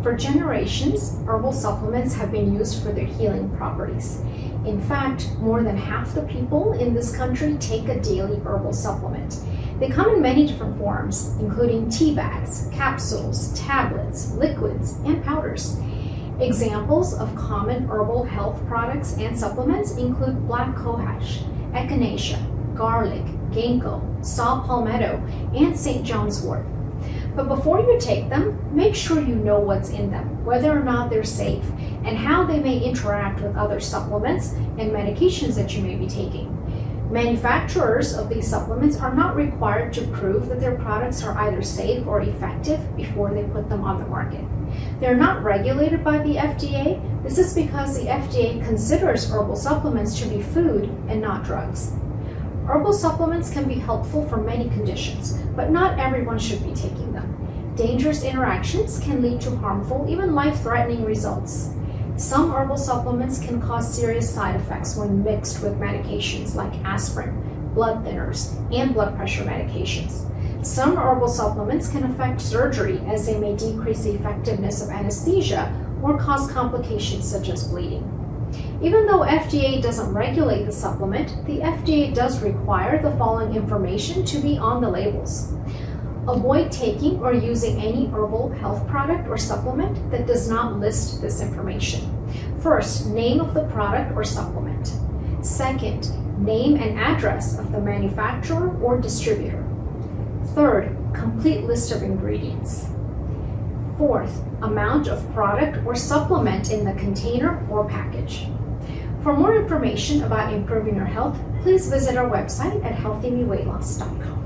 For generations, herbal supplements have been used for their healing properties. In fact, more than half the people in this country take a daily herbal supplement. They come in many different forms, including tea bags, capsules, tablets, liquids, and powders. Examples of common herbal health products and supplements include black cohosh, echinacea, garlic, ginkgo, saw palmetto, and St. John's wort. But before you take them, make sure you know what's in them, whether or not they're safe, and how they may interact with other supplements and medications that you may be taking. Manufacturers of these supplements are not required to prove that their products are either safe or effective before they put them on the market. They're not regulated by the FDA. This is because the FDA considers herbal supplements to be food and not drugs. Herbal supplements can be helpful for many conditions, but not everyone should be taking them. Dangerous interactions can lead to harmful, even life-threatening results. Some herbal supplements can cause serious side effects when mixed with medications like aspirin, blood thinners, and blood pressure medications. Some herbal supplements can affect surgery as they may decrease the effectiveness of anesthesia or cause complications such as bleeding. Even though FDA doesn't regulate the supplement, the FDA does require the following information to be on the labels. Avoid taking or using any herbal health product or supplement that does not list this information. First, name of the product or supplement. Second, name and address of the manufacturer or distributor. Third, complete list of ingredients. Fourth, amount of product or supplement in the container or package. For more information about improving your health, please visit our website at healthymeweightloss.com.